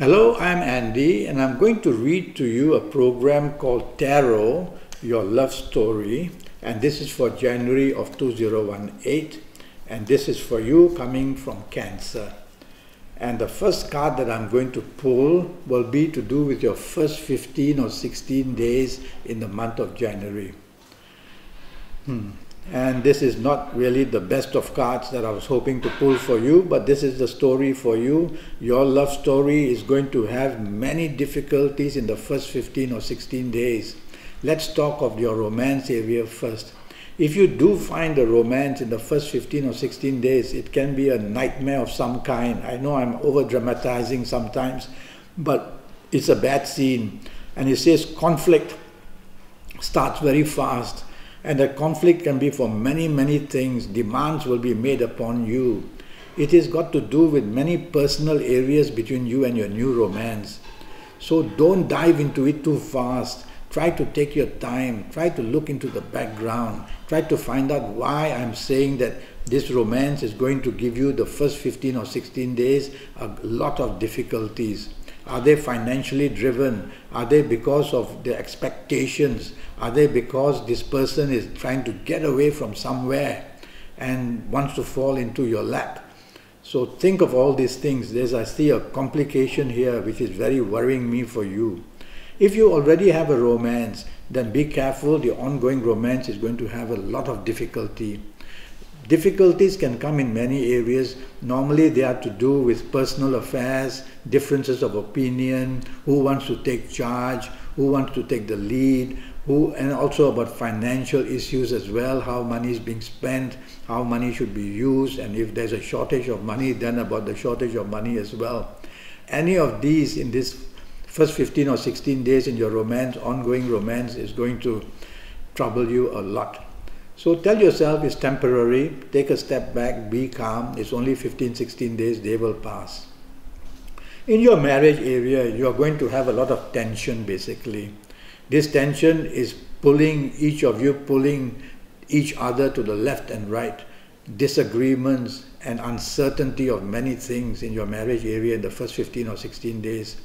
Hello, I'm Andy, and I'm going to read to you a program called Tarot, Your Love Story, and this is for January of 2018, and this is for you coming from Cancer. And the first card that I'm going to pull will be to do with your first 15 or 16 days in the month of January. And this is not really the best of cards that I was hoping to pull for you, but this is the story for you. Your love story is going to have many difficulties in the first 15 or 16 days. Let's talk of your romance area first. If you do find a romance in the first 15 or 16 days, it can be a nightmare of some kind. I know I'm over-dramatizing sometimes, but it's a bad scene. And it says conflict starts very fast. And the conflict can be for many, many things. Demands will be made upon you. It has got to do with many personal areas between you and your new romance. So don't dive into it too fast. Try to take your time. Try to look into the background. Try to find out why I'm saying that this romance is going to give you the first 15 or 16 days a lot of difficulties. Are they financially driven? Are they because of their expectations? Are they because this person is trying to get away from somewhere and wants to fall into your lap? So think of all these things. I see a complication here which is very worrying me for you. If you already have a romance, then be careful. The ongoing romance is going to have a lot of difficulty. Difficulties can come in many areas. Normally they are to do with personal affairs, differences of opinion, who wants to take charge, who wants to take the lead, and also about financial issues as well, how money is being spent, how money should be used, and if there's a shortage of money, then about the shortage of money as well. Any of these in this first 15 or 16 days in your romance, ongoing romance, is going to trouble you a lot. So tell yourself it's temporary, take a step back, be calm, it's only 15, 16 days, they will pass. In your marriage area, you are going to have a lot of tension basically. This tension is pulling each of you, pulling each other to the left and right. Disagreements and uncertainty of many things in your marriage area in the first 15 or 16 days.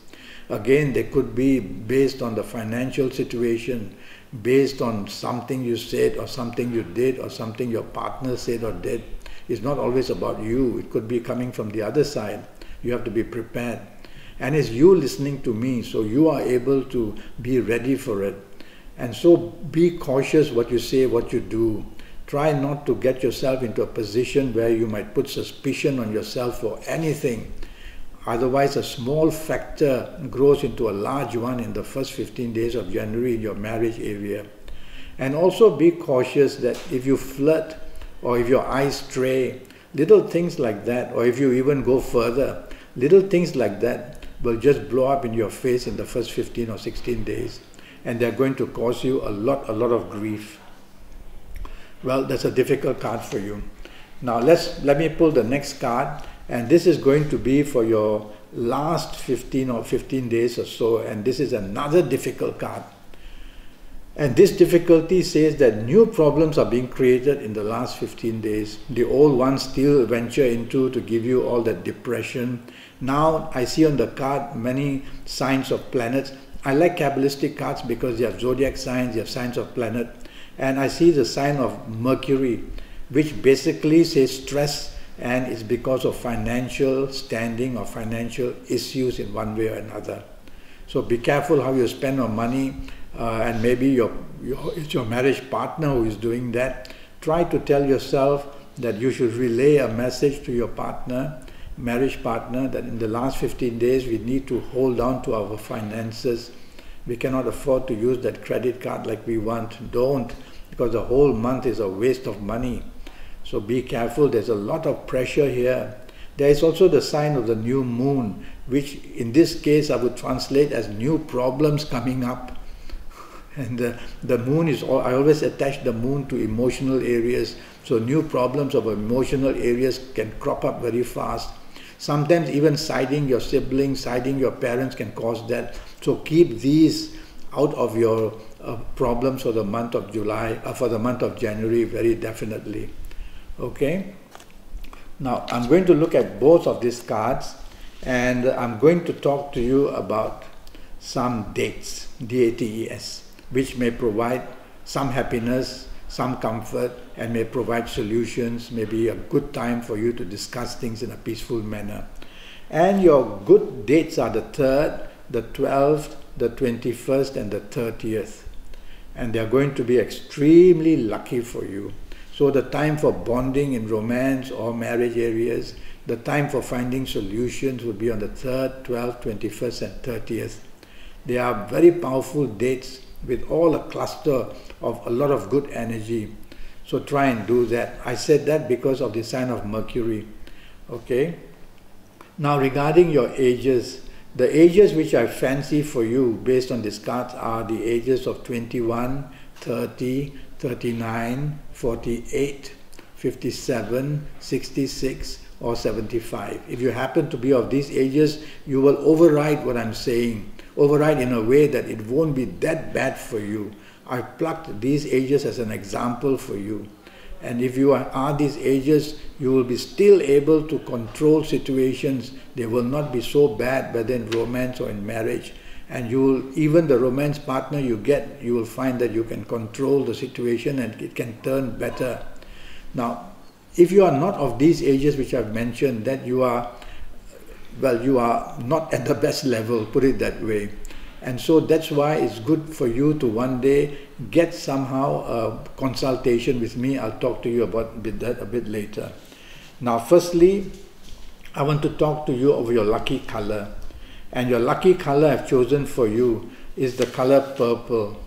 Again, they could be based on the financial situation, based on something you said or something you did or something your partner said or did. It's not always about you. It could be coming from the other side. You have to be prepared. And it's you listening to me, so you are able to be ready for it. And so be cautious what you say, what you do. Try not to get yourself into a position where you might put suspicion on yourself for anything. Otherwise, a small factor grows into a large one in the first 15 days of January in your marriage area. And also be cautious that if you flirt or if your eyes stray, little things like that, or if you even go further, little things like that will just blow up in your face in the first 15 or 16 days. And they're going to cause you a lot of grief. Well, that's a difficult card for you. Now let me pull the next card. And this is going to be for your last 15 or 15 days or so, and this is another difficult card. And this difficulty says that new problems are being created in the last 15 days. The old ones still venture into to give you all that depression. Now I see on the card many signs of planets. I like Kabbalistic cards because you have zodiac signs, you have signs of planet. And I see the sign of Mercury, which basically says stress, and it's because of financial standing or financial issues in one way or another. So be careful how you spend your money, and maybe it's your marriage partner who is doing that. Try to tell yourself that you should relay a message to your partner, marriage partner, that in the last 15 days we need to hold on to our finances. We cannot afford to use that credit card like we want. Don't, because the whole month is a waste of money. So be careful, there's a lot of pressure here. There is also the sign of the new moon, which in this case I would translate as new problems coming up. And the moon is, I always attach the moon to emotional areas. So new problems of emotional areas can crop up very fast. Sometimes even siding your siblings, siding your parents can cause that. So keep these out of your problems for the month of July, for the month of January, very definitely. Okay, now I'm going to look at both of these cards, And I'm going to talk to you about some dates, D-A-T-E-S, which may provide some happiness, some comfort, and may provide solutions, maybe a good time for you to discuss things in a peaceful manner. And your good dates are the 3rd, the 12th, the 21st, and the 30th. And they are going to be extremely lucky for you. So the time for bonding in romance or marriage areas, the time for finding solutions would be on the 3rd, 12th, 21st, and 30th. They are very powerful dates with all a cluster of a lot of good energy. So try and do that. I said that because of the sign of Mercury. Okay? Now regarding your ages, the ages which I fancy for you based on these cards are the ages of 21, 30, 39, 48, 57, 66, or 75. If you happen to be of these ages, you will override what I'm saying. Override in a way that it won't be that bad for you. I plucked these ages as an example for you. And if you are these ages, you will be still able to control situations. They will not be so bad, whether in romance or in marriage. And you will, even the romance partner you get, you will find that you can control the situation and it can turn better. Now, if you are not of these ages which I've mentioned, that you are, well, you are not at the best level, put it that way. And so that's why it's good for you to one day get somehow a consultation with me. I'll talk to you about that a bit later. Now, firstly, I want to talk to you of your lucky color. And your lucky color I've chosen for you is the color purple.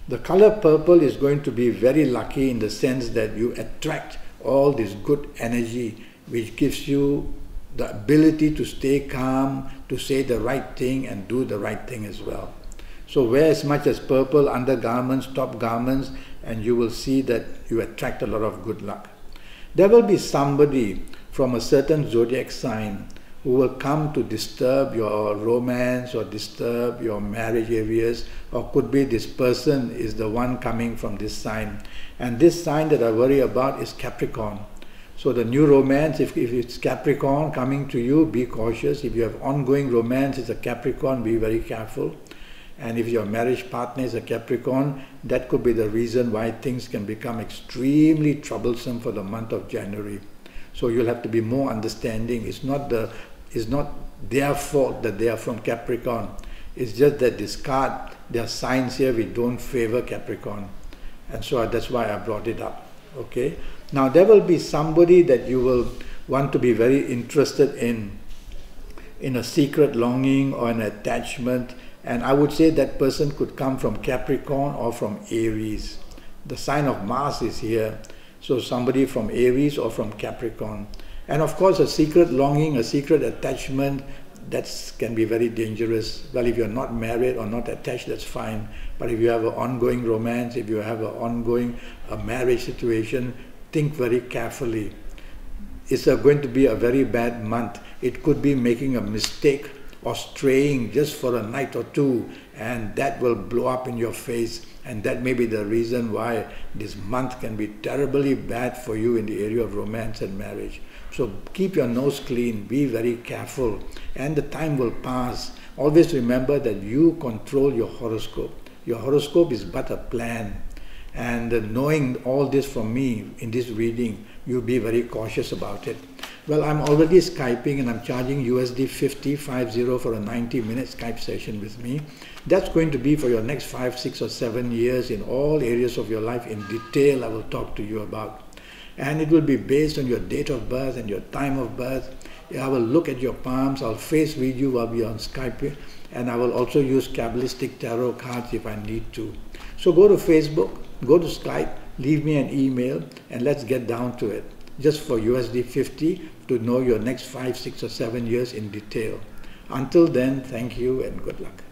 The color purple is going to be very lucky in the sense that you attract all this good energy which gives you the ability to stay calm, to say the right thing and do the right thing as well. So wear as much as purple undergarments, top garments, and you will see that you attract a lot of good luck. There will be somebody from a certain zodiac sign who will come to disturb your romance or disturb your marriage areas, or could be this person is the one coming from this sign. And this sign that I worry about is Capricorn. So the new romance, if it's Capricorn coming to you, be cautious. If you have ongoing romance, it's a Capricorn, be very careful. And if your marriage partner is a Capricorn, that could be the reason why things can become extremely troublesome for the month of January. So you'll have to be more understanding. It's not their fault that they are from Capricorn. It's just that this card, there are signs here we don't favor Capricorn. And so that's why I brought it up. Okay? Now there will be somebody that you will want to be very interested in a secret longing or an attachment, and I would say that person could come from Capricorn or from Aries. The sign of Mars is here, so somebody from Aries or from Capricorn. And of course a secret longing, a secret attachment, that can be very dangerous. Well, if you're not married or not attached, that's fine. But if you have an ongoing romance, if you have an ongoing marriage situation, think very carefully. It's going to be a very bad month. It could be making a mistake or straying just for a night or two, and that will blow up in your face. And that may be the reason why this month can be terribly bad for you in the area of romance and marriage. So keep your nose clean, be very careful, and the time will pass. Always remember that you control your horoscope. Your horoscope is but a plan. And knowing all this from me in this reading, you be very cautious about it. Well, I'm already Skyping and I'm charging USD 50 for a 90-minute Skype session with me. That's going to be for your next 5, 6 or 7 years in all areas of your life in detail. I will talk to you about. And it will be based on your date of birth and your time of birth. I will look at your palms, I'll face read you while we are on Skype, and I will also use Kabbalistic tarot cards if I need to. So go to Facebook, go to Skype, leave me an email, and let's get down to it. Just for USD 50 to know your next 5, 6 or 7 years in detail. Until then, thank you and good luck.